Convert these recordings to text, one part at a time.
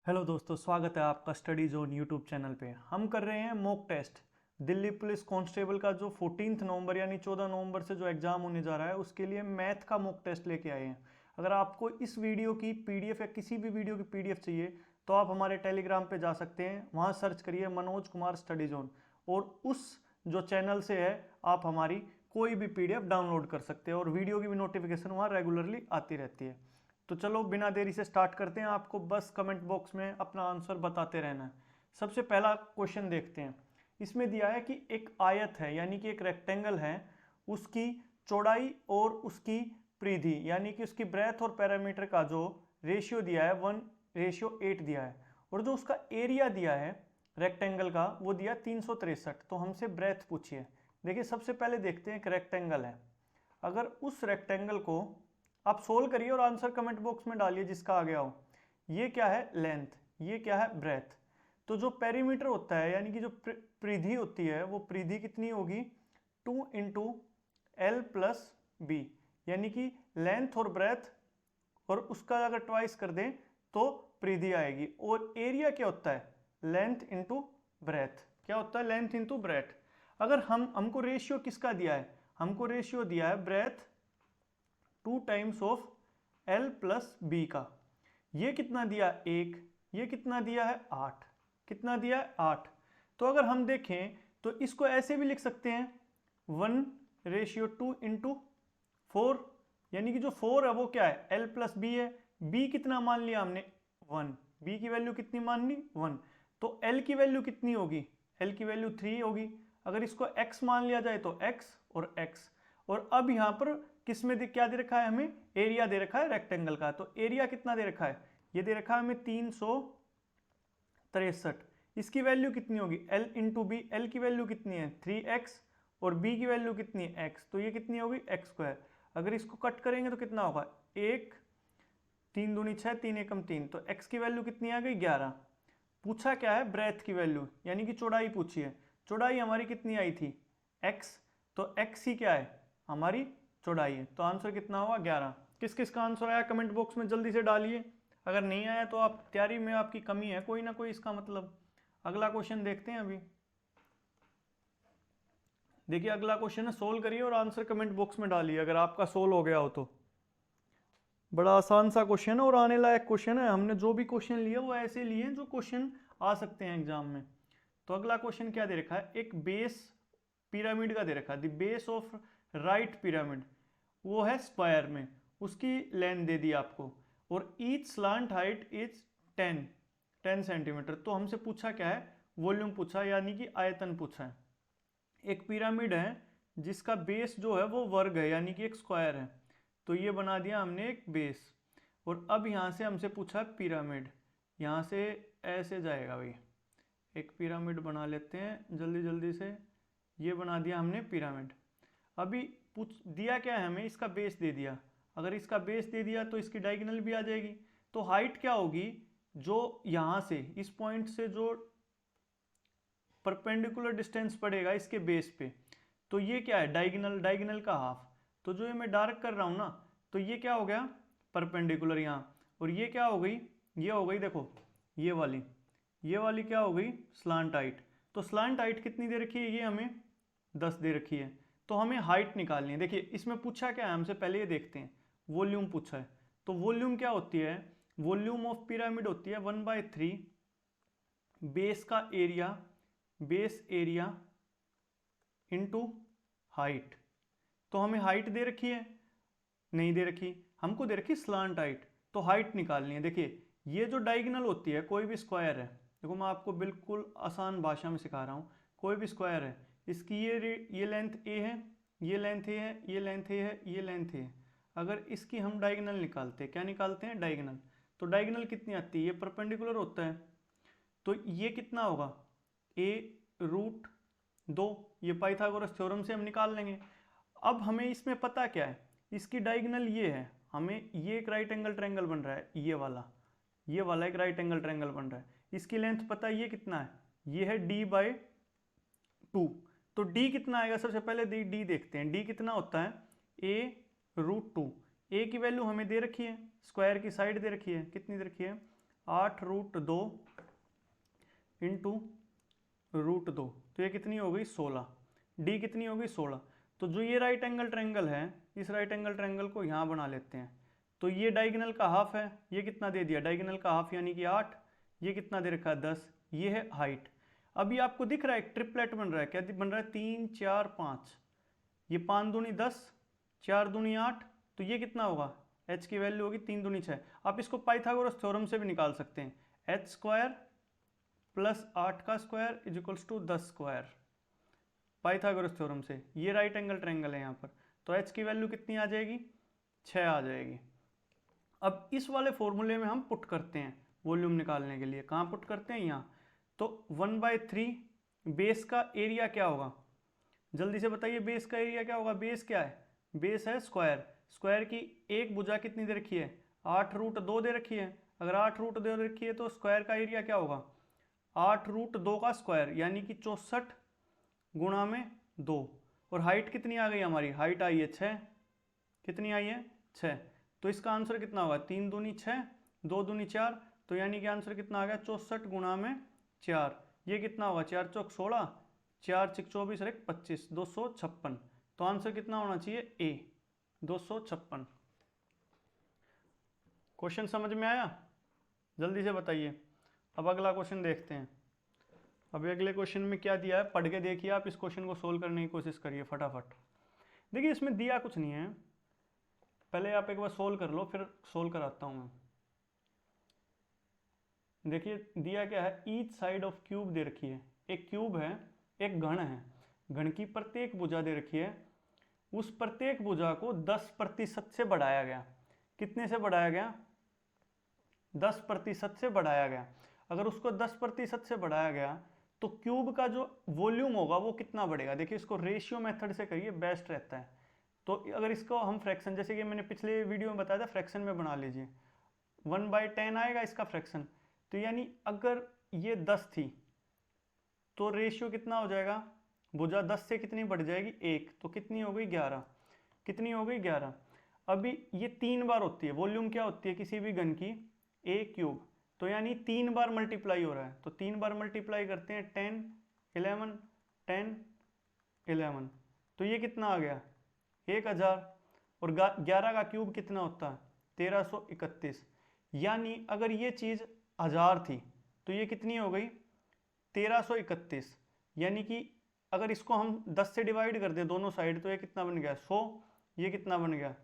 Hello दोस्तों, स्वागत है आपका स्टडी जोन यूट्यूब चैनल पे। हम कर रहे हैं mock test Delhi police constable का जो 14 नवंबर यानी 14 नवंबर से जो एग्जाम होने जा रहा है उसके लिए मैथ का मॉक टेस्ट लेके आए हैं। अगर आपको इस वीडियो की पीडीएफ या किसी भी वीडियो की पीडीएफ चाहिए तो आप हमारे टेलीग्राम पे जा सकते हैं, वहाँ सर्च करिए मनोज कुमार स्टडी जोन और उस जो चैनल से है आप हमारी कोई भी पीडीएफ डाउनलोड कर सकते हैं और वीडियो की भी नोटिफिकेशन वहाँ रेगुलरली आती रहती है। तो चलो बिना देरी से स्टार्ट करते हैं। आपको बस कमेंट बॉक्स में अपना आंसर बताते रहना है। सबसे पहला क्वेश्चन देखते हैं। इसमें दिया है कि एक आयत है यानी कि एक रेक्टेंगल है, उसकी चौड़ाई और उसकी परिधि यानी कि उसकी ब्रेथ और पैरामीटर का जो रेशियो दिया है 1:8 दिया है और जो उसका एरिया दिया है रेक्टेंगल का वो दिया 363। तो हमसे ब्रेथ पूछिए। देखिए सबसे पहले देखते हैं, एक रेक्टेंगल है, अगर उस रेक्टेंगल को आप सोल्व करिए और आंसर कमेंट बॉक्स में डालिए जिसका आ गया हो। ये क्या है? लेंथ। ये क्या है? ब्रेथ। तो जो पेरीमीटर होता है यानी कि जो परिधि होती है वो परिधि कितनी होगी? 2 इंटू एल प्लस बी, यानी कि लेंथ और ब्रेथ और उसका अगर ट्वाइस कर दें तो परिधि आएगी। और एरिया क्या होता है? Length into breadth. क्या होता है? Length into breadth. अगर हमको रेशियो किसका दिया है? हमको रेशियो दिया है breadth 2 times of L plus B का। ये कितना दिया? 1। ये कितना दिया है? 8। कितना दिया है? 8। तो अगर हम देखें तो इसको ऐसे भी लिख सकते हैं 1:2 इंटू 4, यानी कि जो 4 है वो क्या है? एल प्लस बी है। बी कितना मान लिया हमने? 1। बी की वैल्यू कितनी मान ली? 1। तो एल की वैल्यू कितनी होगी? एल की वैल्यू 3 होगी। अगर इसको x मान लिया जाए तो x और x। और अब यहां पर किस में क्या दे रखा है? हमें एरिया दे रखा है रेक्टेंगल का। तो एरिया कितना दे रखा है? ये दे रखा है हमें 363। इसकी वैल्यू कितनी होगी? l into B. एल की वैल्यू कितनी है? 3x और b की वैल्यू कितनी है? x। तो ये कितनी होगी? x²। अगर इसको कट करेंगे तो कितना होगा? 1 3 दूनी 6 3 एकम 3। तो x की वैल्यू कितनी आ गई? 11। पूछा क्या है? ब्रेथ की वैल्यू यानी कि चौड़ाई पूछी है। चौड़ाई हमारी कितनी आई थी? x। तो x ही क्या है? हमारी चौड़ाई है। तो आंसर कितना होगा? 11। किस किस का आंसर आया कमेंट बॉक्स में जल्दी से डालिए। अगर नहीं आया तो आप तैयारी में आपकी कमी है कोई ना कोई, इसका मतलब। अगला क्वेश्चन देखते हैं। अभी देखिए अगला क्वेश्चन है, सोल्व करिए और आंसर कमेंट बॉक्स में डालिए अगर आपका सोल्व हो गया हो तो। बड़ा आसान सा क्वेश्चन है और आने लायक क्वेश्चन है। हमने जो भी क्वेश्चन लिए वो ऐसे लिए जो क्वेश्चन आ सकते हैं एग्जाम में। तो अगला क्वेश्चन क्या दे रखा है? एक बेस पिरामिड का दे रखा है। The base of right pyramid वो है स्क्वायर में, उसकी लेंथ दे दी आपको और each slant height is 10 centimetre. तो हमसे पूछा क्या है? वॉल्यूम पूछा यानी कि आयतन पूछा है। एक पिरामिड है जिसका बेस जो है वो वर्ग है यानी कि एक स्क्वायर है। तो ये बना दिया हमने एक बेस। और अब यहाँ से हमसे पूछा पिरामिड, यहाँ से ऐसे जाएगा भाई। एक पिरामिड बना लेते हैं जल्दी जल्दी से। ये बना दिया हमने पिरामिड। अभी पूछ दिया क्या है हमें? इसका बेस दे दिया। अगर इसका बेस दे दिया तो इसकी डायगोनल भी आ जाएगी। तो हाइट क्या होगी? जो यहाँ से इस पॉइंट से जो परपेंडिकुलर डिस्टेंस पड़ेगा इसके बेस पे, तो ये क्या है? डायगोनल। डायगोनल का हाफ। तो जो ये मैं डार्क कर रहा हूँ ना, तो ये क्या हो गया? परपेंडिकुलर यहाँ। और ये क्या हो गई? ये हो गई देखो ये वाली। ये वाली क्या हो गई? Slant height. तो स्लांट हाइट कितनी दे रखी है? ये हमें 10 दे रखी है। तो हमें हाइट निकालनी है। देखिए इसमें पूछा क्या है हमसे, पहले ये देखते हैं। वॉल्यूम पूछा है। तो वॉल्यूम क्या होती है? वॉल्यूम ऑफ पिरामिड होती है 1/3 बेस का area, base area into height. तो हमें हाइट दे रखी है? नहीं दे रखी। हमको दे रखी स्लांट हाइट। तो हाइट निकालनी है। देखिए ये जो डायगोनल होती है कोई भी स्क्वायर है, देखो मैं आपको बिल्कुल आसान भाषा में सिखा रहा हूँ। कोई भी स्क्वायर है, इसकी ये लेंथ ए है, ये लेंथ ए है, ये लेंथ ए है, ये लेंथ ए है। अगर इसकी हम डायगोनल निकालते हैं, क्या निकालते हैं? डायगोनल। तो डायगोनल कितनी आती है? ये परपेंडिकुलर होता है। तो ये कितना होगा? a√2। ये पाइथागोरस थ्योरम से हम निकाल लेंगे। अब हमें इसमें पता क्या है? इसकी डायगोनल ये है। हमें ये एक राइट एंगल ट्रायंगल बन रहा है, ये वाला एक राइट एंगल ट्रायंगल बन रहा है। इसकी लेंथ पता है ये कितना है? ये है d/2। तो d कितना आएगा? सबसे पहले d देखते हैं। d कितना होता है? a√2। a की वैल्यू हमें दे रखी है, स्क्वायर की साइड दे रखी है, कितनी दे रखी है? 8√2 इंटू √2, तो ये कितनी हो गई 16। डी कितनी हो गई 16। तो जो ये राइट एंगल ट्रायंगल है, इस राइट एंगल ट्रायंगल को यहाँ बना लेते हैं। तो ये डायगोनल का हाफ है, ये कितना दे दिया डायगोनल का हाफ यानी कि 8, ये कितना दे रखा है 10, ये है हाइट। अभी आपको दिख रहा है एक ट्रिपलेट बन रहा है, क्या बन रहा है 3 4 5, ये 5 दूनी 10, 4 दूनी 8, तो ये कितना होगा h की वैल्यू होगी 3 दूनी 6। आप इसको पाइथागोरस थ्योरम से भी निकाल सकते हैं, h² प्लस 8 का square is equals to 10 square, Pythagoras theorem से। ये राइट एंगल ट्रायंगल है यहाँ पर, तो h की वैल्यू कितनी आ जाएगी 6 आ जाएगी। अब इस वाले फॉर्मूले में हम पुट करते हैं वॉल्यूम निकालने के लिए, कहाँ पुट करते हैं यहाँ। तो 1/3 बेस का एरिया क्या होगा, जल्दी से बताइए बेस का एरिया क्या होगा। बेस क्या है, बेस है स्क्वायर, स्क्वायर की एक भुजा कितनी दे रखी है 8√2 दे रखी है। अगर 8√2 दे रखी है तो स्क्वायर का एरिया क्या होगा 8√2 का स्क्वायर यानी कि 64 गुणा में 2। और हाइट कितनी आ गई हमारी, हाइट आई है 6, कितनी आई है 6। तो इसका आंसर कितना होगा 3 दूनी 6, 2 दूनी 4, तो यानी कि आंसर कितना आ गया 64 गुणा में 4। ये कितना होगा 4 चौक 16, 4 चिक 24 और 1 25, 256। तो आंसर कितना होना चाहिए ए 256। क्वेश्चन समझ में आया, जल्दी से बताइए। अब अगला क्वेश्चन देखते हैं। अभी अगले क्वेश्चन में क्या दिया है पढ़ के देखिए, आप इस क्वेश्चन को सोल्व करने की कोशिश करिए फटाफट। देखिए इसमें दिया कुछ नहीं है, पहले आप एक बार सोल्व कर लो फिर सोल्व कराता हूं मैं। देखिए दिया क्या है, ईच साइड ऑफ क्यूब दे रखी है, एक क्यूब है एक घन है, घन की प्रत्येक भुजा दे रखी है, उस प्रत्येक भुजा को 10% से बढ़ाया गया। कितने से बढ़ाया गया 10% से बढ़ाया गया। अगर उसको 10% से बढ़ाया गया तो क्यूब का जो वॉल्यूम होगा वो कितना बढ़ेगा। देखिए इसको रेशियो मेथड से करिए, बेस्ट रहता है। तो अगर इसको हम फ्रैक्शन, जैसे कि मैंने पिछले वीडियो में बताया था, फ्रैक्शन में बना लीजिए, 1/10 आएगा इसका फ्रैक्शन। तो यानी अगर ये 10 थी तो रेशियो कितना हो जाएगा, भुजा 10 से कितनी बढ़ जाएगी 1, तो कितनी हो गई 11, कितनी हो गई 11। अभी ये 3 बार होती है, वॉल्यूम क्या होती है किसी भी घन की a क्यूब, तो यानी 3 बार मल्टीप्लाई हो रहा है। तो 3 बार मल्टीप्लाई करते हैं 10 11 10 11, तो ये कितना आ गया 1000। और 11 का क्यूब कितना होता है 1331। यानी अगर ये चीज़ 1000 थी तो ये कितनी हो गई 1331। यानी कि अगर इसको हम 10 से डिवाइड कर दें दोनों साइड तो ये कितना बन गया 100, ये कितना बन गया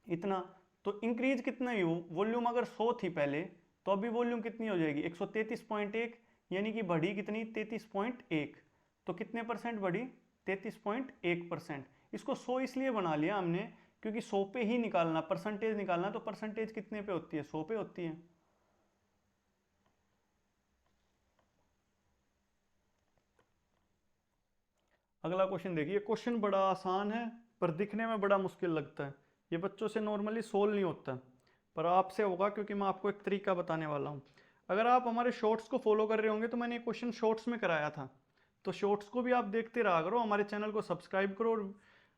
इतना। तो इंक्रीज कितना ही वॉल्यूम अगर 100 थी पहले तो अभी वॉल्यूम कितनी हो जाएगी 133.1, यानी कि बढ़ी कितनी 33.1। तो कितने परसेंट बढ़ी 33.1%। इसको 100 इसलिए बना लिया हमने क्योंकि 100 पे ही निकालना, परसेंटेज निकालना, तो परसेंटेज कितने पे होती है 100 पे होती है। अगला क्वेश्चन देखिए, क्वेश्चन बड़ा आसान है पर दिखने में बड़ा मुश्किल लगता है। ये बच्चों से नॉर्मली सोल्व नहीं होता, पर आपसे होगा क्योंकि मैं आपको एक तरीका बताने वाला हूँ। अगर आप हमारे शॉर्ट्स को फॉलो कर रहे होंगे तो मैंने ये क्वेश्चन शॉर्ट्स में कराया था, तो शॉर्ट्स को भी आप देखते रहा करो, हमारे चैनल को सब्सक्राइब करो और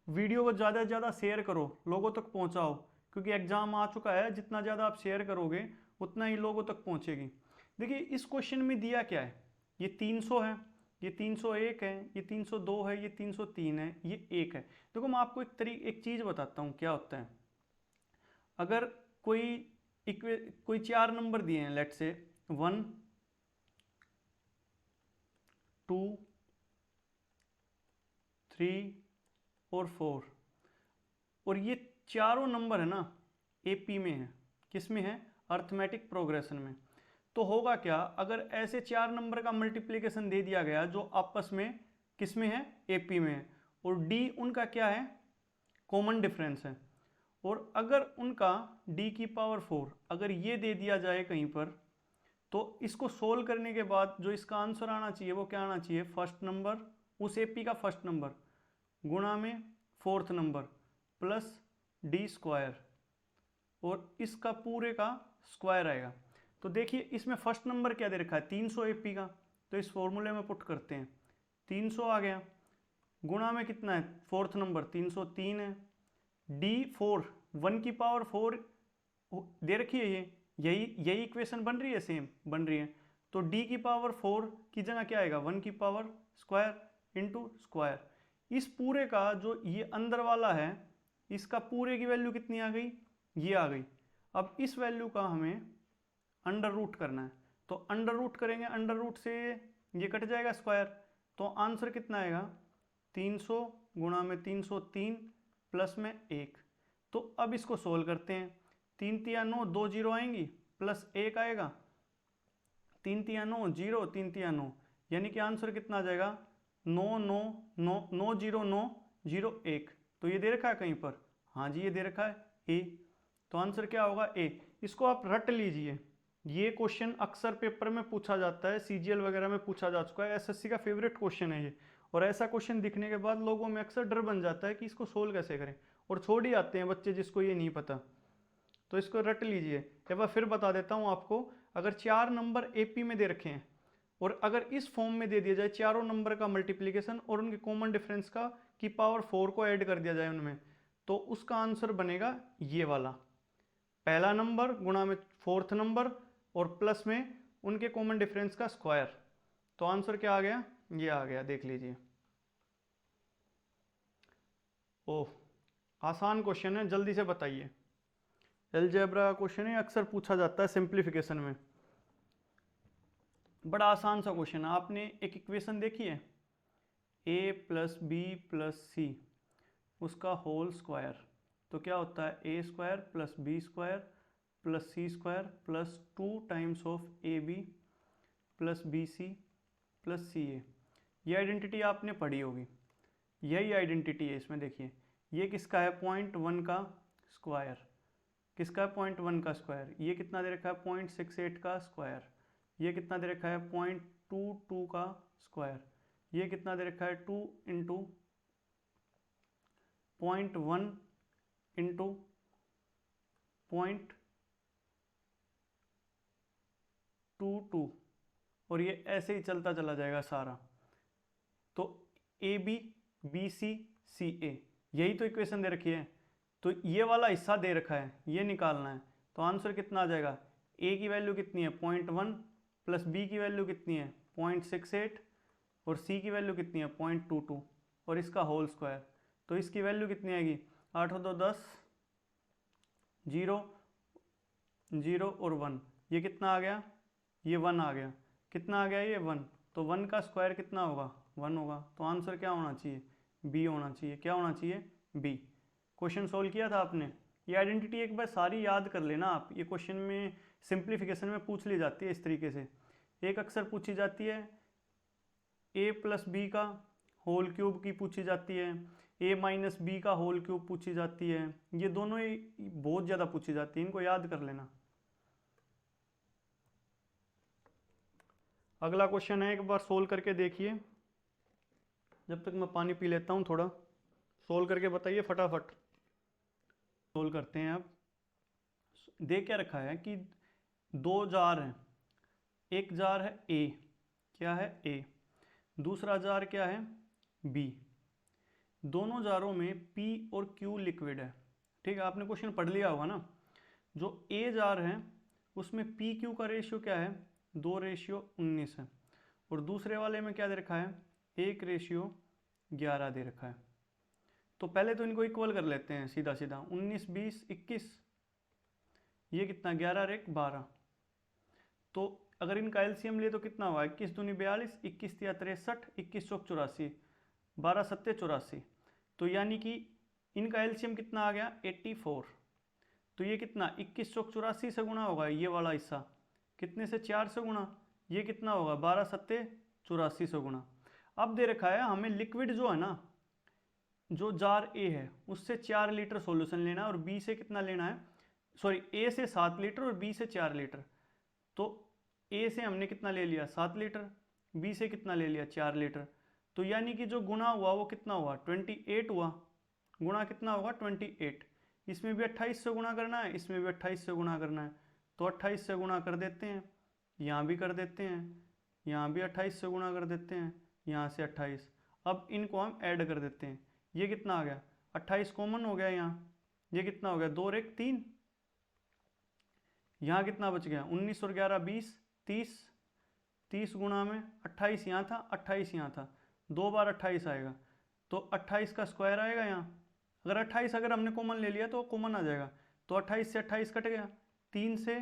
वीडियो को ज़्यादा से ज़्यादा शेयर करो, लोगों तक पहुँचाओ, क्योंकि एग्जाम आ चुका है, जितना ज़्यादा आप शेयर करोगे उतना ही लोगों तक पहुँचेगी। देखिए इस क्वेश्चन में दिया क्या है, ये 300 है, ये 301 है, ये 302 है, ये 303 है, ये 1 है। देखो मैं आपको एक चीज़ बताता हूँ क्या होता है। अगर कोई 4 नंबर दिए हैं, लेट से 1 2 3 और 4, और ये चारों नंबर है ना एपी में है, किस में है अर्थमेटिक प्रोग्रेशन में। तो होगा क्या, अगर ऐसे 4 नंबर का मल्टीप्लिकेशन दे दिया गया जो आपस में किस में है एपी में है, और डी उनका क्या है कॉमन डिफरेंस है, और अगर उनका d की पावर 4 अगर ये दे दिया जाए कहीं पर, तो इसको सोल्व करने के बाद जो इसका आंसर आना चाहिए वो क्या आना चाहिए, फर्स्ट नंबर उस एपी का फर्स्ट नंबर गुणा में fourth number plus D square, और इसका पूरे का स्क्वायर आएगा। तो देखिए इसमें फर्स्ट नंबर क्या दे रखा है 300 एपी का, तो इस फॉर्मूले में पुट करते हैं 300 आ गया, गुणा में कितना है फोर्थ नंबर 303 है, डी 4 1 की पावर 4 दे रखी है, ये यही यही इक्वेशन बन रही है, सेम बन रही है। तो d की पावर 4 की जगह क्या आएगा, 1 की पावर स्क्वायर इंटू स्क्वायर। इस पूरे का जो ये अंदर वाला है, इसका पूरे की वैल्यू कितनी आ गई, ये आ गई। अब इस वैल्यू का हमें अंडर रूट करना है, तो अंडर रूट करेंगे, अंडर रूट से ये कट जाएगा स्क्वायर, तो आंसर कितना आएगा 300 गुणा में 303 प्लस में 1। तो अब इसको सोल्व करते हैं, 3 तिया 9, 2 जीरो आएंगी प्लस 1 आएगा, 3 तिया 9 जीरो, 3 तिया 9, यानी कि आंसर कितना आ जाएगा 9 9 9 9 0 9 0 1। तो ये दे रखा है कहीं पर, हाँ जी ये दे रखा है ए, तो आंसर क्या होगा ए। इसको आप रट लीजिए, ये क्वेश्चन अक्सर पेपर में पूछा जाता है, सीजीएल वगैरह में पूछा जा चुका है, एसएससी का फेवरेट क्वेश्चन है ये। और ऐसा क्वेश्चन दिखने के बाद लोगों में अक्सर डर बन जाता है कि इसको सोल्व कैसे करें, और छोड़ ही आते हैं बच्चे जिसको ये नहीं पता। तो इसको रट लीजिए। एक बार फिर बता देता हूँ आपको, अगर 4 नंबर एपी में दे रखे हैं और अगर इस फॉर्म में दे दिया जाए चारों नंबर का मल्टीप्लीकेशन और उनके कॉमन डिफरेंस का की पावर 4 को ऐड कर दिया जाए उनमें, तो उसका आंसर बनेगा ये वाला, पहला नंबर गुणा में फोर्थ नंबर और प्लस में उनके कॉमन डिफरेंस का स्क्वायर। तो आंसर क्या आ गया, ये आ गया, देख लीजिए। ओह आसान क्वेश्चन है, जल्दी से बताइए। अलजेब्रा क्वेश्चन है, अक्सर पूछा जाता है सिंप्लीफिकेशन में, बड़ा आसान सा क्वेश्चन है। आपने एक इक्वेशन देखी है, a plus b plus c उसका होल स्क्वायर, तो क्या होता है a square plus b square plus c square plus 2 times of a b plus b c plus c a. ये आइडेंटिटी आपने पढ़ी होगी, यही आइडेंटिटी है इसमें। देखिए ये किसका है, 0.1 का स्क्वायर, किसका है 0.1 का स्क्वायर, ये कितना दे रखा है 0.68 का स्क्वायर, ये कितना दे रखा है 0.22 का स्क्वायर, ये कितना दे रखा है 2 इंटू 0.1 इंटू 0.22, और ये ऐसे ही चलता चला जाएगा सारा। तो ए बी बी सी सी ए, यही तो इक्वेशन दे रखी है। तो ये वाला हिस्सा दे रखा है, ये निकालना है। तो आंसर कितना आ जाएगा, ए की वैल्यू कितनी है 0.1 प्लस बी की वैल्यू कितनी है 0.68 और सी की वैल्यू कितनी है 0.22 और इसका होल स्क्वायर। तो इसकी वैल्यू कितनी आएगी, 8 और 2 10, 0 0 और 1, ये कितना आ गया, ये 1 आ गया, कितना आ गया ये 1। तो 1 का स्क्वायर कितना होगा 1 होगा। तो आंसर क्या होना चाहिए, बी होना चाहिए। क्या होना चाहिए, बी। क्वेश्चन सोल्व किया था आपने, ये आइडेंटिटी एक बार सारी याद कर लेना आप, ये क्वेश्चन में सिंप्लीफिकेशन में पूछ ली जाती है इस तरीके से। एक अक्सर पूछी जाती है ए प्लस बी का होल क्यूब की पूछी जाती है, ए माइनस बी का होल क्यूब पूछी जाती है, ये दोनों ही बहुत ज़्यादा पूछी जाती है, इनको याद कर लेना। अगला क्वेश्चन है, एक बार सोल्व करके देखिए, जब तक मैं पानी पी लेता हूँ थोड़ा, सोल्व करके बताइए फटाफट। सोल्व करते हैं। अब दे क्या रखा है कि 2 जार हैं, एक जार है ए, क्या है ए, दूसरा जार क्या है बी। दोनों जारों में P और Q लिक्विड है, ठीक है, आपने क्वेश्चन पढ़ लिया होगा ना। जो ए जार है उसमें PQ का रेशियो क्या है 2:19 है, और दूसरे वाले में क्या दे रखा है 1:11 दे रखा है। तो पहले तो इनको इक्वल कर लेते हैं सीधा सीधा, 19 20 21, ये कितना 11 और 1 12। तो अगर इनका एलसीएम लिए तो कितना हुआ 21 दूनी 42, 21 तिया 63, 21 चौक 84, 12 सत्ते 84। तो यानी कि इनका एलसीएम कितना आ गया 84। तो ये कितना 21 चौक 84 से गुणा होगा, ये वाला हिस्सा कितने से 4 से गुणा, ये कितना होगा 12 सत्ते 84 से गुणा। अब दे रखा है हमें लिक्विड जो है ना, जो जार ए है उससे 4 लीटर सॉल्यूशन लेना है और बी से कितना लेना है, सॉरी ए से 7 लीटर और बी से 4 लीटर। तो ए से हमने कितना ले लिया 7 लीटर, बी से कितना ले लिया 4 लीटर। तो यानी कि जो गुणा हुआ वो कितना हुआ 28 हुआ, गुणा कितना होगा 28। इसमें भी 28 से गुणा करना है, इसमें भी 28 से गुणा करना है, तो 28 से गुणा कर देते हैं, यहाँ भी कर देते हैं, यहाँ भी 28 से गुणा कर देते हैं, यहाँ से 28। अब इनको हम ऐड कर देते हैं, ये कितना आ गया 28 कॉमन हो गया यहाँ, ये कितना हो गया 2 और 1 3, यहाँ कितना बच गया, 19 और 11 20, 30, 30 गुणा में 28 यहाँ था, 28 यहाँ था, 2 बार 28 आएगा, तो 28 का स्क्वायर आएगा यहाँ। अगर 28 अगर हमने कॉमन ले लिया तो कॉमन आ जाएगा, तो 28 से 28 कट गया, 3 से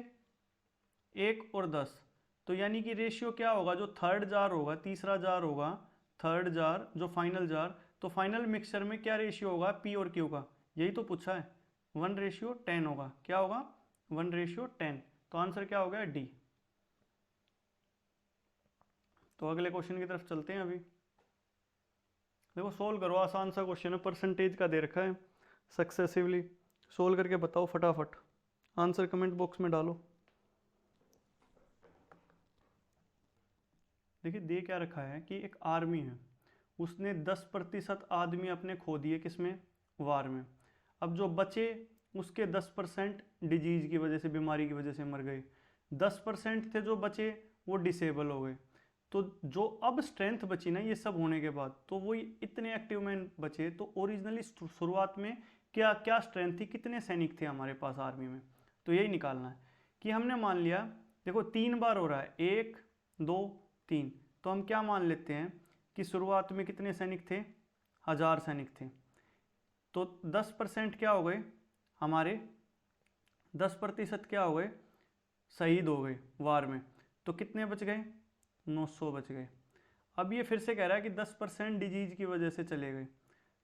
1 और 10, तो यानी कि रेशियो क्या होगा, जो थर्ड जार होगा, तीसरा जार होगा, थर्ड जार जो फाइनल जार, तो फाइनल मिक्सचर में क्या रेशियो होगा पी और क्यू का, यही तो पूछा है, 1:10 होगा। क्या होगा, 1:10। तो आंसर क्या हो गया, डी। तो अगले क्वेश्चन की तरफ चलते हैं। अभी देखो सोल्व करो, आसान सा क्वेश्चन है, परसेंटेज का दे रखा है, सक्सेसिवली सोल्व करके बताओ फटाफट, आंसर कमेंट बॉक्स में डालो। देखिए दे क्या रखा है कि एक आर्मी है, उसने 10% आदमी अपने खो दिए, किसमें, वार में। अब जो बचे उसके 10% डिजीज की वजह से, बीमारी की वजह से मर गए, 10% थे जो बचे वो डिसेबल हो गए। तो जो अब स्ट्रेंथ बची ना ये सब होने के बाद, तो वो इतने एक्टिव मैन बचे। तो ओरिजिनली शुरुआत में क्या क्या स्ट्रेंथ थी, कितने सैनिक थे हमारे पास आर्मी में, तो यही निकालना है। कि हमने मान लिया, देखो 3 बार हो रहा है, 1 2 3, तो हम क्या मान लेते हैं कि शुरुआत में कितने सैनिक थे, 1000 सैनिक थे। तो 10% क्या हो गए हमारे, 10% क्या हो गए, शहीद हो गए वार में, तो कितने बच गए, 900 बच गए। अब ये फिर से कह रहा है कि 10% डिजीज की वजह से चले गए,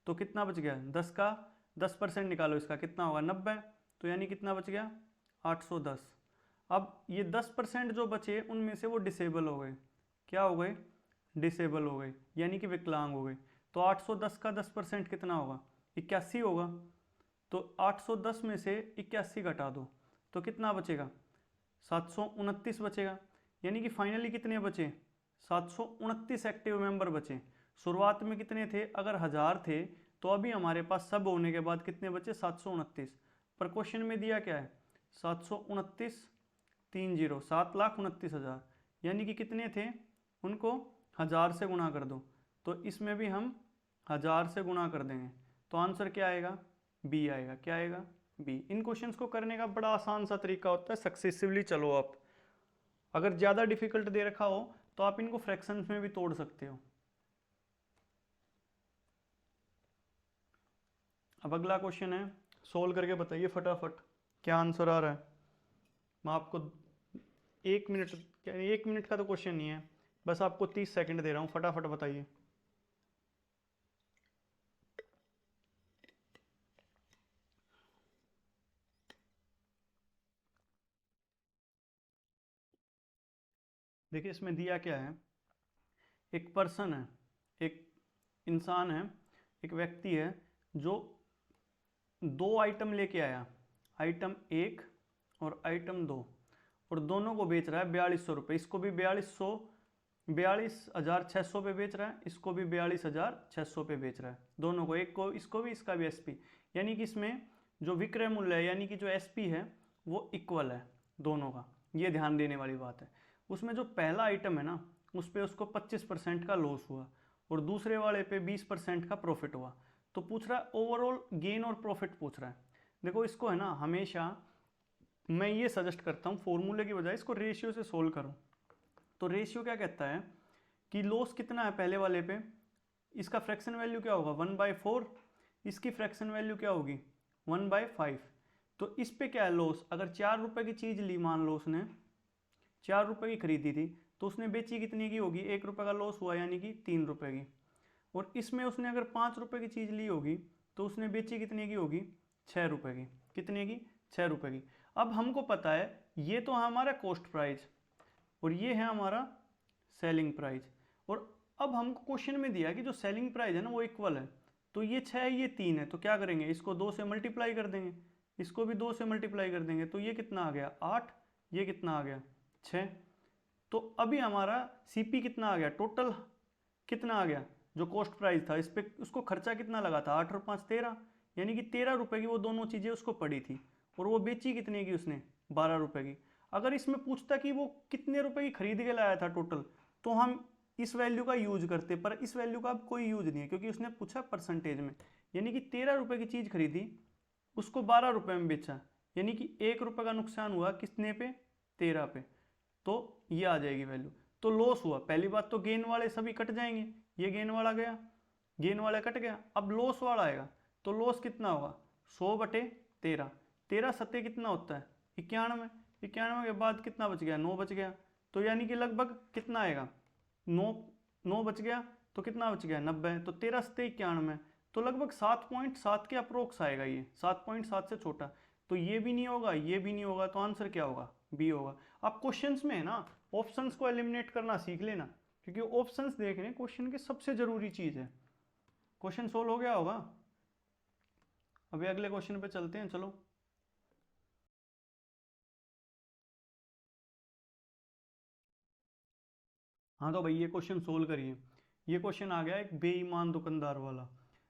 तो कितना बच गया, 10 का 10% निकालो, इसका कितना होगा 90, तो यानी कितना बच गया 810। अब ये 10% जो बचे उनमें से वो डिसेबल हो गए, क्या हो गए, डिसेबल हो गए, यानी कि विकलांग हो गए। तो 810 का 10% कितना होगा, 81 होगा। तो 810 में से 81 घटा दो तो कितना बचेगा, 729 बचेगा। यानी कि फाइनली कितने बचे, 729 एक्टिव मेंबर बचे। शुरुआत में कितने थे, अगर 1000 थे तो अभी हमारे पास सब होने के बाद कितने बचे, 729। पर क्वेश्चन में दिया क्या है, 729 30, 7,29,000, यानी कि कितने थे, उनको 1000 से गुणा कर दो। तो इसमें भी हम 1000 से गुणा कर देंगे, तो आंसर क्या आएगा, बी आएगा। क्या आएगा, बी। इन क्वेश्चंस को करने का बड़ा आसान सा तरीका होता है, सक्सेसिवली चलो आप। अगर ज़्यादा डिफिकल्ट दे रखा हो तो आप इनको फ्रैक्शंस में भी तोड़ सकते हो। अब अगला क्वेश्चन है, सोल्व करके बताइए फटाफट क्या आंसर आ रहा है। मैं आपको 1 मिनट, 1 मिनट का तो क्वेश्चन नहीं है, बस आपको 30 सेकंड दे रहा हूँ, फटाफट बताइए। देखिए इसमें दिया क्या है, एक पर्सन है, एक इंसान है, एक व्यक्ति है जो 2 आइटम लेके आया, आइटम 1 और आइटम 2, और दोनों को बेच रहा है 4200 रुपये। इसको भी 42,600 पे बेच रहा है, इसको भी 42,600 पे बेच रहा है, दोनों को, एक को इसको भी, इसका भी एसपी। यानी कि इसमें जो विक्रय मूल्य है, यानी कि जो एसपी है वो इक्वल है दोनों का, ये ध्यान देने वाली बात है। उसमें जो पहला आइटम है ना, उस पर उसको 25% का लॉस हुआ और दूसरे वाले पे 20% का प्रॉफिट हुआ। तो पूछ रहा है ओवरऑल गेन और प्रॉफिट पूछ रहा है। देखो इसको है ना, हमेशा मैं ये सजेस्ट करता हूँ फॉर्मूले की बजाय इसको रेशियो से सोल्व करो। तो रेशियो क्या कहता है कि लॉस कितना है पहले वाले पे, इसका फ्रैक्शन वैल्यू क्या होगा 1/4, इसकी फ्रैक्शन वैल्यू क्या होगी 1/5। तो इस पे क्या है लॉस, अगर 4 रुपए की चीज़ ली, मान लो उसने 4 रुपए की खरीदी थी, तो उसने बेची कितने की होगी, 1 रुपये का लॉस हुआ, यानी कि 3 रुपये की। और इसमें उसने अगर 5 रुपये की चीज़ ली होगी तो उसने बेची कितने की होगी, 6 रुपये की। कितने की, 6 रुपये की। अब हमको पता है ये तो है हमारा कॉस्ट प्राइस और ये है हमारा सेलिंग प्राइस, और अब हमको क्वेश्चन में दिया कि जो सेलिंग प्राइस है ना वो इक्वल है। तो ये 6 है, ये 3 है, तो क्या करेंगे, इसको 2 से मल्टीप्लाई कर देंगे, इसको भी 2 से मल्टीप्लाई कर देंगे, तो ये कितना आ गया 8, ये कितना आ गया 6। तो अभी हमारा सीपी कितना आ गया, टोटल कितना आ गया, जो कॉस्ट प्राइस था इस पे उसको खर्चा कितना लगा था, 8 और 5 13, यानी कि 13 रुपए की वो दोनों चीज़ें उसको पड़ी थी, और वो बेची कितने की उसने, 12 रुपए की। अगर इसमें पूछता कि वो कितने रुपए की खरीद के लाया था टोटल, तो हम इस वैल्यू का यूज करते, पर इस वैल्यू का अब कोई यूज नहीं है क्योंकि उसने पूछा परसेंटेज में। यानी कि 13 रुपए की चीज़ खरीदी, उसको 12 रुपए में बेचा, यानी कि 1 रुपये का नुकसान हुआ कितने पे, 13 पे, तो ये आ जाएगी वैल्यू। तो लॉस हुआ, पहली बात तो गेन वाले सभी कट जाएंगे, ये गेन वाला गया, गेन वाला कट गया, अब लॉस वाला आएगा, तो लॉस कितना होगा 100/13, 13 सत्ते कितना होता है 91, 91 के बाद कितना बच गया 9 बच गया, तो यानी कि लगभग कितना आएगा 9 बच गया, तो कितना बच गया 90, तो 13 सत्ते 91, तो लगभग 7.7 के अप्रोक्स आएगा ये, 7.7 से छोटा, तो ये भी नहीं होगा, ये भी नहीं होगा, तो आंसर क्या होगा बी होगा। आप क्वेश्चंस में है ना ऑप्शंस को एलिमिनेट करना सीख लेना, क्योंकि ऑप्शंस देखने क्वेश्चन की सबसे जरूरी चीज है। क्वेश्चन सोल्व हो गया होगा, अभी अगले क्वेश्चन पे चलते हैं, चलो। हाँ तो भाई ये क्वेश्चन सोल्व करिए। ये क्वेश्चन आ गया एक बेईमान दुकानदार वाला।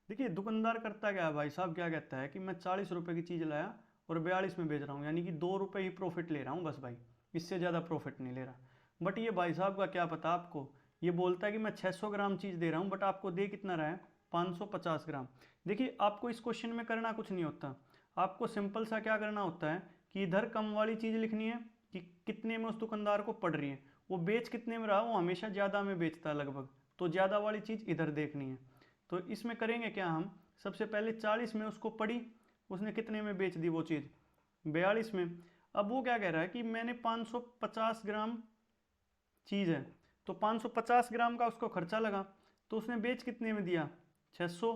देखिए दुकानदार करता क्या है भाई साहब, क्या कहता है कि मैं 40 रुपए की चीज़ लाया और 42 में बेच रहा हूँ, यानी कि 2 रुपए ही प्रॉफिट ले रहा हूँ बस भाई, इससे ज़्यादा प्रॉफिट नहीं ले रहा। बट ये भाई साहब का क्या पता आपको, ये बोलता है कि मैं 600 ग्राम चीज़ दे रहा हूँ, बट आपको दे कितना रहा है 550 ग्राम। देखिए आपको इस क्वेश्चन में करना कुछ नहीं होता, आपको सिंपल सा क्या करना होता है कि इधर कम वाली चीज़ लिखनी है कि कितने में उस दुकानदार को पड़ रही है, वो बेच कितने में रहा, वो हमेशा ज़्यादा में बेचता है लगभग, तो ज़्यादा वाली चीज़ इधर देखनी है। तो इसमें करेंगे क्या हम, सबसे पहले 40 में उसको पड़ी, उसने कितने में बेच दी वो चीज़ 42 में। अब वो क्या कह रहा है कि मैंने 550 ग्राम चीज़ है, तो 550 ग्राम का उसको खर्चा लगा, तो उसने बेच कितने में दिया 600,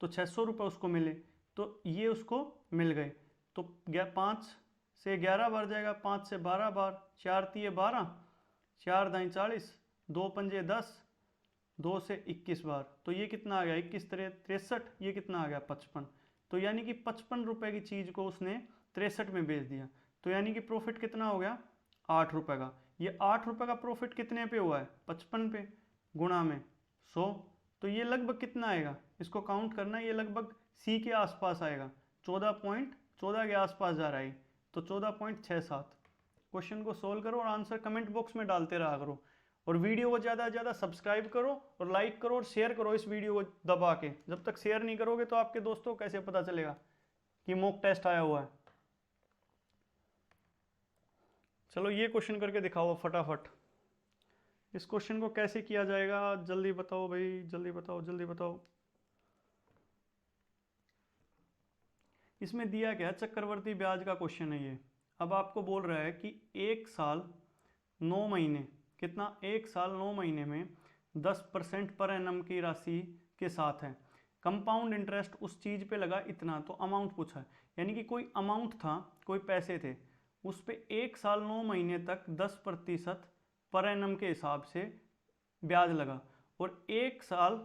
तो 600 रुपये उसको मिले, तो ये उसको मिल गए। तो 5 से 11 बार जाएगा, 5 से 12 बार, 4 तिये 12, 4 दाई 40, 2 पंजे 10, 2 से 21 बार, तो ये कितना आ गया 21 63, ये कितना आ गया 55, तो यानी कि 55 रुपए की चीज़ को उसने 63 में बेच दिया, तो यानी कि प्रॉफिट कितना हो गया 8 रुपए का। ये 8 रुपए का प्रॉफिट कितने पे हुआ है 55 पे, गुणा में 100, तो ये लगभग कितना आएगा, इसको काउंट करना, ये लगभग सी के आसपास आएगा, 14.14 के आसपास जा रहा है, तो 14.67। क्वेश्चन को सोल्व करो और आंसर कमेंट बॉक्स में डालते रहा करो, और वीडियो को ज़्यादा से ज़्यादा सब्सक्राइब करो और लाइक करो और शेयर करो इस वीडियो को दबा के। जब तक शेयर नहीं करोगे तो आपके दोस्तों को कैसे पता चलेगा कि मॉक टेस्ट आया हुआ है। चलो ये क्वेश्चन करके दिखाओ फटाफट। इस क्वेश्चन को कैसे किया जाएगा जल्दी बताओ भाई, जल्दी बताओ जल्दी बताओ। इसमें दिया क्या है, चक्रवर्ती ब्याज का क्वेश्चन है ये। अब आपको बोल रहा है कि 1 साल 9 महीने, कितना 1 साल 9 महीने में 10% पर एनम की राशि के साथ है, कंपाउंड इंटरेस्ट उस चीज़ पे लगा इतना, तो अमाउंट पूछा है, यानी कि कोई अमाउंट था, कोई पैसे थे, उस पे 1 साल 9 महीने तक 10% पर एनम के हिसाब से ब्याज लगा, और 1 साल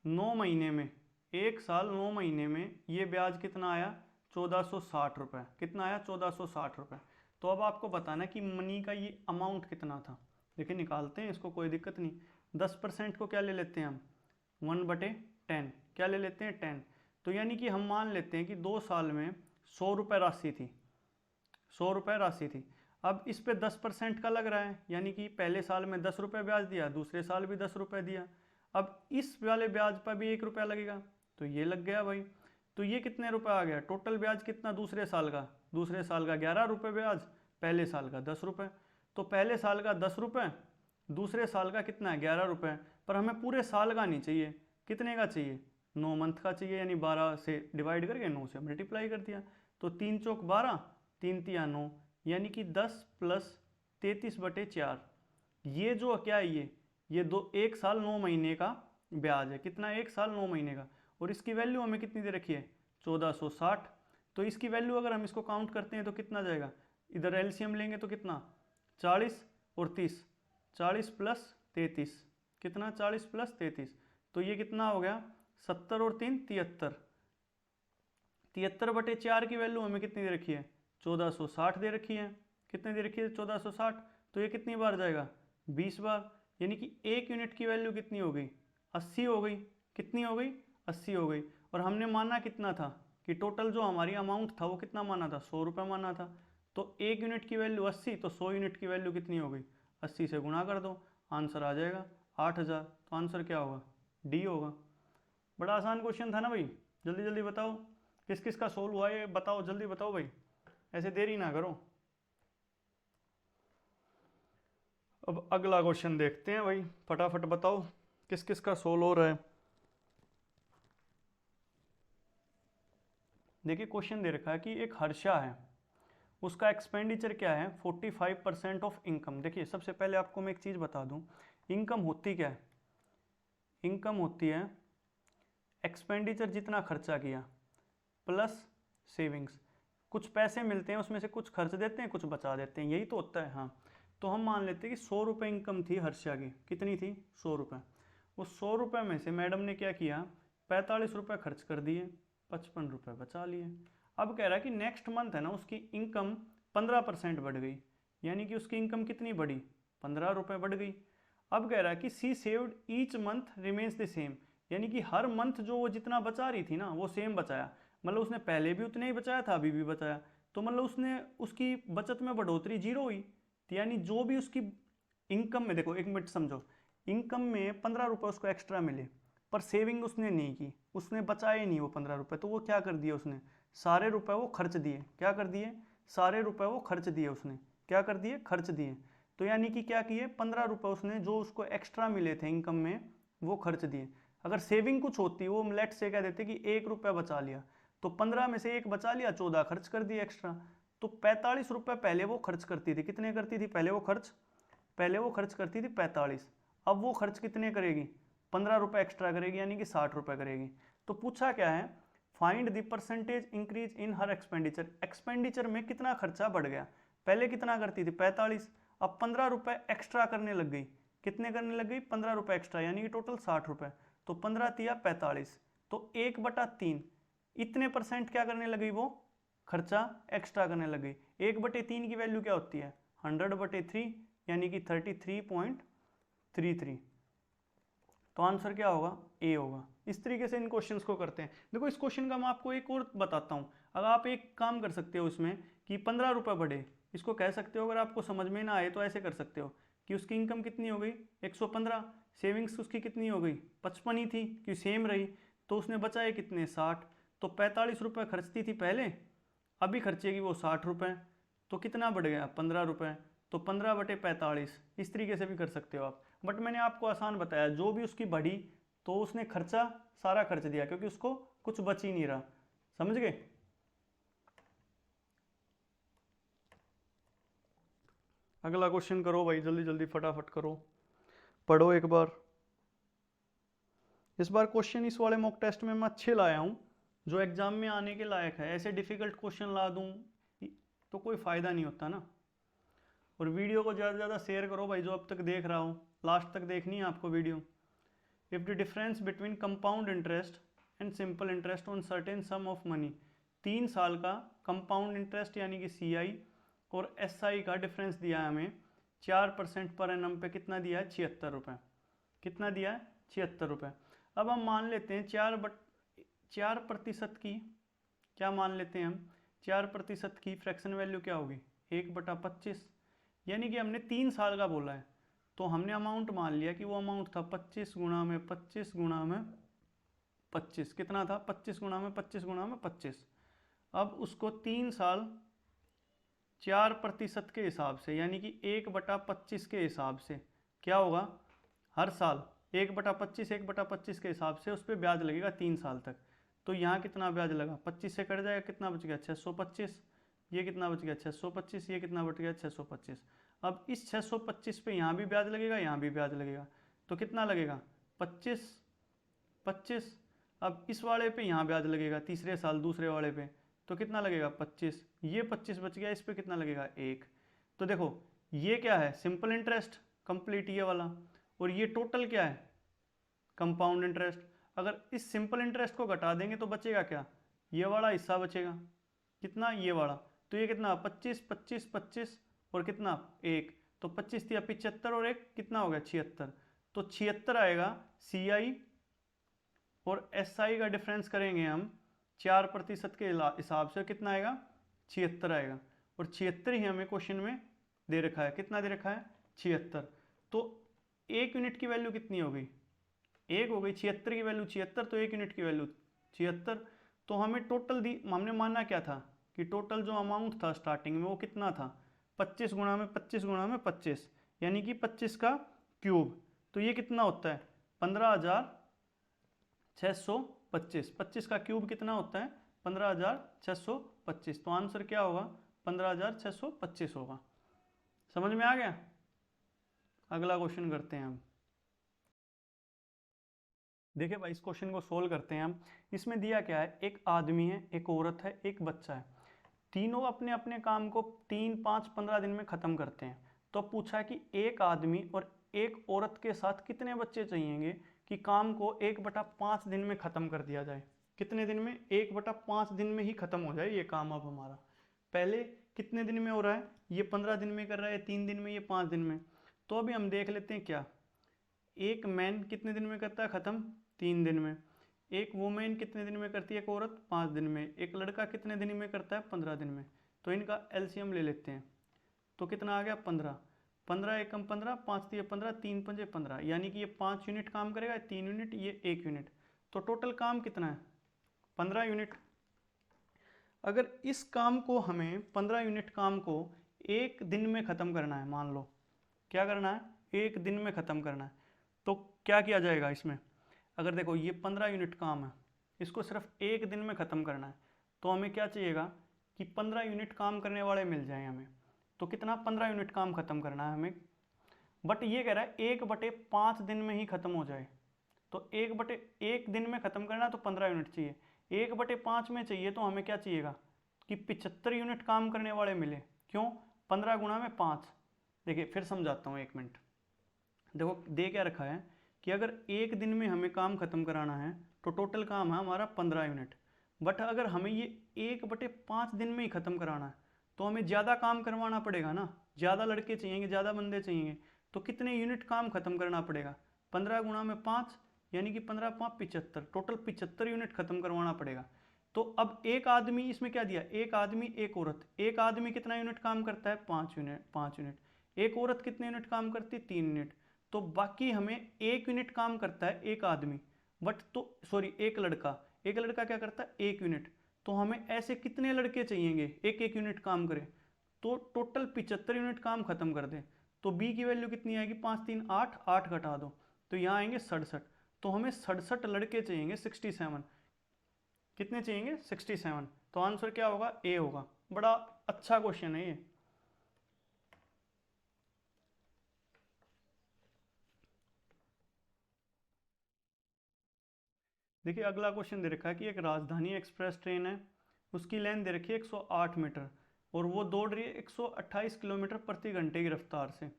9 महीने में, 1 साल 9 महीने में ये ब्याज कितना आया 1460 रुपये, कितना आया 1460 रुपये। तो अब आपको बताना कि मनी का ये अमाउंट कितना था। देखिए निकालते हैं इसको, कोई दिक्कत नहीं। 10% को क्या ले लेते हैं हम 1/10, क्या ले लेते हैं 10, तो यानी कि हम मान लेते हैं कि 2 साल में 100 रुपये राशि थी, 100 रुपये राशि थी। अब इस पे 10% का लग रहा है, यानी कि पहले साल में 10 रुपये ब्याज दिया, दूसरे साल भी 10 रुपये दिया, अब इस वाले ब्याज पर भी 1 रुपया लगेगा, तो ये लग गया भाई। तो ये कितने रुपए आ गया, टोटल ब्याज कितना दूसरे साल का, दूसरे साल का 11 रुपये ब्याज, पहले साल का 10 रुपये, तो पहले साल का 10 रुपये, दूसरे साल का कितना है 11 रुपये, पर हमें पूरे साल का नहीं चाहिए, कितने का चाहिए 9 मंथ का चाहिए, यानी 12 से डिवाइड करके 9 से मल्टीप्लाई कर दिया, तो 3 चौक 12, 3 तिया 9, यानी कि 10 + 33/4, ये जो क्या है ये 1 साल 9 महीने का ब्याज है, कितना 1 साल 9 महीने का, और इसकी वैल्यू हमें कितनी दे रखी है 1460, तो इसकी वैल्यू अगर हम इसको काउंट करते हैं तो कितना जाएगा, इधर एलसीएम लेंगे तो कितना 40 और 30, 40 + 33, कितना 40 + 33, तो ये कितना हो गया 70 और 3 73, 73/4 की वैल्यू हमें कितनी दे रखी है 1460 दे रखी है, कितनी दे रखी है 1460, तो ये कितनी बार जाएगा 20 बार, यानी कि 1 यूनिट की वैल्यू कितनी हो गई 80 हो गई, कितनी हो गई 80 हो गई, और हमने माना कितना था कि टोटल जो हमारी अमाउंट था वो कितना माना था 100 रुपये माना था, तो 1 यूनिट की वैल्यू 80, तो 100 यूनिट की वैल्यू कितनी हो गई 80 से गुणा कर दो, आंसर आ जाएगा 8000, तो आंसर क्या होगा डी होगा। बड़ा आसान क्वेश्चन था ना भाई, जल्दी जल्दी बताओ किस किस का सोल्व हुआ है, बताओ जल्दी बताओ भाई। ऐसे देरी ना करो। अब अगला क्वेश्चन देखते हैं भाई, फटाफट बताओ किस किस का सोल्व हो रहा है। देखिए क्वेश्चन दे रखा है कि एक हर्षा है, उसका एक्सपेंडिचर क्या है 45% ऑफ इनकम। देखिए सबसे पहले आपको मैं एक चीज़ बता दूं, इनकम होती क्या है, इनकम होती है एक्सपेंडिचर जितना खर्चा किया प्लस सेविंग्स। कुछ पैसे मिलते हैं उसमें से कुछ खर्च देते हैं कुछ बचा देते हैं, यही तो होता है। हाँ तो हम मान लेते हैं कि 100 रुपये इनकम थी हर्षा की, कितनी थी 100 रुपये। उस 100 रुपये में से मैडम ने क्या किया 45 रुपये खर्च कर दिए, 55 रुपये बचा लिए। अब कह रहा है कि नेक्स्ट मंथ है ना उसकी इनकम 15% बढ़ गई, यानी कि उसकी इनकम कितनी बढ़ी 15 रुपये बढ़ गई। अब कह रहा है कि C saved each month remains the same, यानी कि हर मंथ जो वो जितना बचा रही थी ना वो सेम बचाया, मतलब उसने पहले भी उतना ही बचाया था अभी भी बचाया, तो मतलब उसने उसकी बचत में बढ़ोतरी जीरो हुई। तो यानी जो भी उसकी इनकम में, देखो एक मिनट समझो, इनकम में 15 रुपये उसको एक्स्ट्रा मिले पर सेविंग उसने नहीं की, उसने बचाए नहीं वो 15 रुपये, तो वो क्या कर दिया उसने सारे रुपए वो खर्च दिए। क्या कर दिए सारे रुपए वो खर्च दिए, उसने क्या कर दिए खर्च दिए। तो यानी कि क्या किए 15 रुपये उसने जो उसको एक्स्ट्रा मिले थे इनकम में वो खर्च दिए। अगर सेविंग कुछ होती वो लेट से कह देते कि 1 रुपया बचा लिया, तो 15 में से 1 बचा लिया, 14 खर्च कर दिए एक्स्ट्रा। तो 45 रुपये पहले वो खर्च करती थी, कितने करती थी पहले वो खर्च करती थी 45। अब वो खर्च कितने करेगी 15 रुपये एक्स्ट्रा करेगी, यानी कि 60 रुपये करेगी। तो पूछा क्या है find the percentage increase in her expenditure, expenditure में कितना खर्चा बढ़ गया। पहले कितना करती थी 45, अब 15 रुपये एक्स्ट्रा करने लग गई, कितने करने लग गई 15 रुपये एक्स्ट्रा, यानी कि टोटल 60 रुपये। तो 15 तिया 45, तो 1/3 इतने परसेंट क्या करने लगी वो खर्चा एक्स्ट्रा करने लग गई। 1/3 की वैल्यू क्या होती है 100/3, यानी कि 33.33। तो आंसर क्या होगा ए होगा। इस तरीके से इन क्वेश्चंस को करते हैं। देखो इस क्वेश्चन का मैं आपको एक और बताता हूँ, अगर आप एक काम कर सकते हो इसमें कि 15 रुपये बढ़े, इसको कह सकते हो, अगर आपको समझ में ना आए तो ऐसे कर सकते हो कि उसकी इनकम कितनी हो गई 115, सेविंग्स उसकी कितनी हो गई 55 ही थी कि सेम रही, तो उसने बचाए कितने 60, तो 45 रुपये खर्चती थी पहले, अभी खर्चेगी वो 60 रुपये, तो कितना बढ़ गया 15 रुपये, तो 15/45। इस तरीके से भी कर सकते हो आप, बट मैंने आपको आसान बताया, जो भी उसकी बढ़ी तो उसने खर्चा सारा खर्च दिया क्योंकि उसको कुछ बच ही नहीं रहा। समझ गए। अगला क्वेश्चन करो भाई, जल्दी जल्दी फटाफट करो, पढ़ो एक बार। इस बार क्वेश्चन इस वाले मॉक टेस्ट में मैं अच्छे लाया हूं जो एग्जाम में आने के लायक है, ऐसे डिफिकल्ट क्वेश्चन ला दूं तो कोई फायदा नहीं होता ना। और वीडियो को ज़्यादा से ज़्यादा शेयर करो भाई, जो अब तक देख रहा हो लास्ट तक देखनी है आपको video. If the difference between compound interest and simple interest on certain some of money, 3 साल का कंपाउंड इंटरेस्ट यानी कि CI और SI का डिफरेंस दिया है हमें 4% पर एनम पे, कितना दिया है 76 रुपये, कितना दिया है 76 रुपये। अब हम मान लेते हैं 4% की, क्या मान लेते हैं हम 4% की फ्रैक्शन वैल्यू क्या होगी 1/25, यानी कि हमने 3 साल का बोला है, तो हमने अमाउंट मान लिया कि वो अमाउंट था 25 गुणा में 25 गुणा में 25, कितना था 25 गुणा में 25 गुणा में 25। अब उसको 3 साल 4% के हिसाब से, यानी कि 1/25 के हिसाब से क्या होगा, हर साल 1/25 के हिसाब से उस पर ब्याज लगेगा 3 साल तक। तो यहाँ कितना ब्याज लगा 25 से कट जाएगा, कितना बच गया 625, ये कितना बच गया 625, ये कितना बच गया 625। अब इस 625 पे यहाँ भी ब्याज लगेगा यहाँ भी ब्याज लगेगा, तो कितना लगेगा 25। अब इस वाले पे यहाँ ब्याज लगेगा तीसरे साल दूसरे वाले पे, तो कितना लगेगा 25, ये 25 बच गया, इस पे कितना लगेगा 1। तो देखो ये क्या है सिंपल इंटरेस्ट कंप्लीट ये वाला, और ये टोटल क्या है कंपाउंड इंटरेस्ट। अगर इस सिंपल इंटरेस्ट को घटा देंगे तो बचेगा क्या, ये वाला हिस्सा बचेगा, कितना ये वाला, तो ये कितना 25 25 25 और कितना 1, तो 25 दिया 75 और 1 कितना हो गया 76, तो 76 आएगा। CI और SI का डिफरेंस करेंगे हम 4% के हिसाब से, कितना आएगा 76 आएगा, और 76 ही हमें क्वेश्चन में दे रखा है, कितना दे रखा है 76। तो 1 यूनिट की वैल्यू कितनी हो गई 1 हो गई, 76 की वैल्यू 76, तो 1 यूनिट की वैल्यू 76। तो हमें टोटल दी, हमने माना क्या था कि टोटल जो अमाउंट था स्टार्टिंग में वो कितना था, 25 गुणा में 25 गुणा में 25, यानी कि 25 का क्यूब। तो ये कितना होता है, 15,625। 25 का क्यूब कितना होता है, 15,625। तो आंसर क्या होगा, 15,625 होगा। समझ में आ गया। अगला क्वेश्चन करते हैं हम। देखिए भाई, इस क्वेश्चन को सोल्व करते हैं हम। इसमें दिया क्या है, एक आदमी है, एक औरत है, एक बच्चा है। तीनों अपने अपने काम को 3, 5, 15 दिन में ख़त्म करते हैं। तो पूछा है कि एक आदमी और एक औरत के साथ कितने बच्चे चाहिएंगे कि काम को 1/5 दिन में ख़त्म कर दिया जाए। कितने दिन में, 1/5 दिन में ही ख़त्म हो जाए ये काम। अब हमारा पहले कितने दिन में हो रहा है, ये 15 दिन में कर रहा है, 3 दिन में, ये 5 दिन में। तो अभी हम देख लेते हैं क्या, एक मैन कितने दिन में करता है ख़त्म, 3 दिन में। एक वुमेन कितने दिन में करती है, एक औरत 5 दिन में। एक लड़का कितने दिन में करता है, 15 दिन में। तो इनका एलसीएम ले लेते हैं। तो कितना आ गया, 15। 15 एकम 15, 5 दिए 15, 3 पंजे 15, यानी कि ये 5 यूनिट काम करेगा, 3 यूनिट, ये 1 यूनिट। तो टोटल काम कितना है, 15 यूनिट। अगर इस काम को हमें 15 यूनिट काम को एक दिन में ख़त्म करना है, मान लो क्या करना है, एक दिन में ख़त्म करना है, तो क्या किया जाएगा इसमें। अगर देखो ये 15 यूनिट काम है, इसको सिर्फ एक दिन में ख़त्म करना है, तो हमें क्या चाहिएगा कि 15 यूनिट काम करने वाले मिल जाएं हमें। तो कितना, 15 यूनिट काम ख़त्म करना है हमें। बट ये कह रहा है 1/5 दिन में ही ख़त्म हो जाए। तो 1 दिन में ख़त्म करना है तो 15 यूनिट चाहिए। 1/5 में चाहिए तो हमें क्या चाहिएगा कि 75 यूनिट काम करने वाले मिले। क्यों, 15 गुणा में 5। देखिए फिर समझाता हूँ, 1 मिनट। देखो दे क्या रखा है कि अगर एक दिन में हमें काम खत्म कराना है तो टोटल काम है हमारा 15 यूनिट। बट अगर हमें ये 1/5 दिन में ही ख़त्म कराना है तो हमें ज़्यादा काम करवाना पड़ेगा ना, ज़्यादा लड़के चाहिएंगे, ज़्यादा बंदे चाहिएंगे। तो कितने यूनिट काम खत्म करना पड़ेगा, 15 गुणा में 5, यानी कि 15 5 75, टोटल 75 यूनिट खत्म करवाना पड़ेगा। तो अब एक आदमी, इसमें क्या दिया, एक आदमी एक औरत। एक आदमी कितना यूनिट काम करता है, 5 यूनिट, 5 यूनिट। एक औरत कितने यूनिट काम करती है, 3 यूनिट। तो बाकी हमें 1 यूनिट काम करता है एक आदमी, बट तो सॉरी एक लड़का, एक लड़का क्या करता है 1 यूनिट। तो हमें ऐसे कितने लड़के चाहिएंगे एक एक यूनिट काम करें, तो टोटल 75 यूनिट काम खत्म कर दें। तो बी की वैल्यू कितनी आएगी, 5 3 8, 8 घटा दो तो यहाँ आएंगे 67। तो हमें 67 लड़के चाहिएंगे, 67। कितने चाहिएंगे, 67। तो आंसर क्या होगा, ए होगा। बड़ा अच्छा क्वेश्चन है ये। देखिए अगला क्वेश्चन दे रखा है कि एक राजधानी एक्सप्रेस ट्रेन है, उसकी लेंथ दे रखी है 108 मीटर और वो दौड़ रही है 128 किलोमीटर प्रति घंटे की रफ्तार से।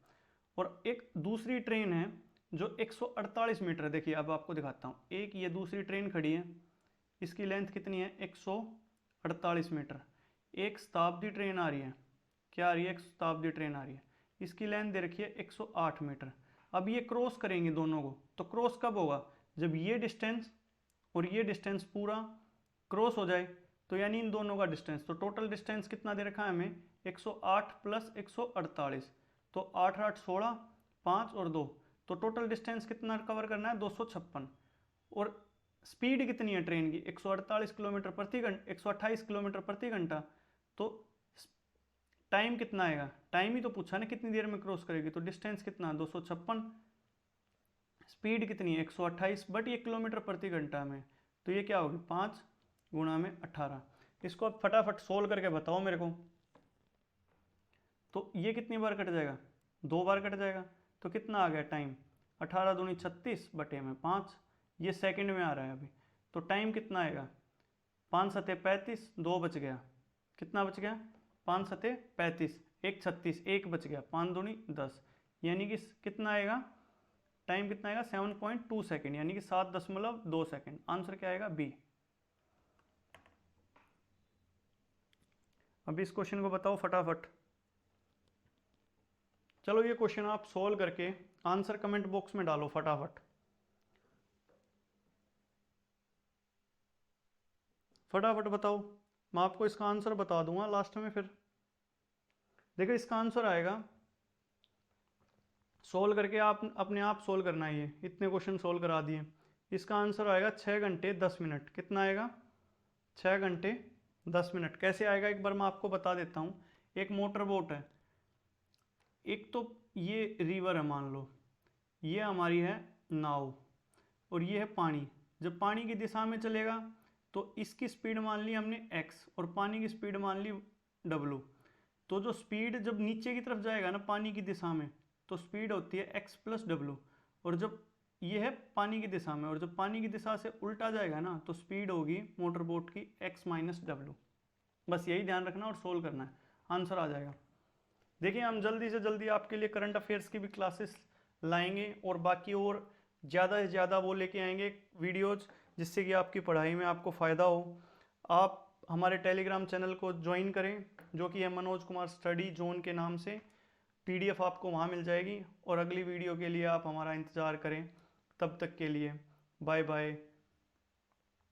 और एक दूसरी ट्रेन है जो 148 मीटर, देखिए अब आपको दिखाता हूँ। एक ये दूसरी ट्रेन खड़ी है, इसकी लेंथ कितनी है, 148 मीटर। एक शताब्दी ट्रेन आ रही है, क्या आ रही है, एक शताब्दी ट्रेन आ रही है, इसकी लेंथ दे रखी है 108 मीटर। अब ये क्रॉस करेंगे दोनों को, तो क्रॉस कब होगा, जब ये डिस्टेंस और ये डिस्टेंस पूरा क्रॉस हो जाए, तो यानी इन दोनों का डिस्टेंस। तो टोटल डिस्टेंस कितना दे रखा है हमें, 108 प्लस 148, तो 8 8 16, 5 और 2, तो टोटल डिस्टेंस कितना कवर करना है, 256। और स्पीड कितनी है ट्रेन की, 148 किलोमीटर प्रति घंटा, 128 किलोमीटर प्रति घंटा। तो टाइम कितना आएगा, टाइम ही तो पूछा ना कितनी देर में क्रॉस करेगी। तो डिस्टेंस कितना, 256। स्पीड कितनी है, 128, बट ये किलोमीटर प्रति घंटा में, तो ये क्या होगी, 5 गुणा में 18। इसको अब फटाफट सोल्व करके बताओ मेरे को। तो ये कितनी बार कट जाएगा, 2 बार कट जाएगा। तो कितना आ गया टाइम, 18 दूनी 36 बटे में 5, ये सेकंड में आ रहा है अभी। तो टाइम कितना आएगा, 5 सते 35, 2 बच गया, कितना बच गया, 5 सते 35, 1 36, 1 बच गया, 5 दूनी 10, यानी कि कितना आएगा, टाइम कितना आएगा, 7.2 सेकेंड, यानी कि 7.2 सेकेंड। आंसर क्या आएगा, बी। अभी इस क्वेश्चन को बताओ फटाफट। चलो ये क्वेश्चन आप सोल्व करके आंसर कमेंट बॉक्स में डालो फटाफट, फटाफट बताओ। मैं आपको इसका आंसर बता दूंगा लास्ट में फिर। देखो इसका आंसर आएगा, सोल्व करके आप अपने आप सोल्व करना है, ये इतने क्वेश्चन सोल्व करा दिए। इसका आंसर आएगा 6 घंटे 10 मिनट। कितना आएगा, 6 घंटे 10 मिनट कैसे आएगा एक बार मैं आपको बता देता हूँ। एक मोटर बोट है, एक तो ये रिवर है मान लो, ये हमारी है नाव, और ये है पानी। जब पानी की दिशा में चलेगा तो इसकी स्पीड मान ली हमने x और पानी की स्पीड मान ली w। तो जो स्पीड जब नीचे की तरफ जाएगा ना पानी की दिशा में, तो स्पीड होती है x प्लस डब्लू। और जब ये है पानी की दिशा में, और जब पानी की दिशा से उल्टा जाएगा ना तो स्पीड होगी मोटर बोट की x माइनस डब्लू। बस यही ध्यान रखना और सोल्व करना है, आंसर आ जाएगा। देखिए हम जल्दी से जल्दी आपके लिए करंट अफेयर्स की भी क्लासेस लाएंगे और बाकी और ज़्यादा से ज़्यादा वो लेके आएंगे वीडियोज़, जिससे कि आपकी पढ़ाई में आपको फ़ायदा हो। आप हमारे टेलीग्राम चैनल को ज्वाइन करें, जो कि है मनोज कुमार स्टडी जोन के नाम से। PDF आपको वहाँ मिल जाएगी, और अगली वीडियो के लिए आप हमारा इंतज़ार करें। तब तक के लिए बाय बाय।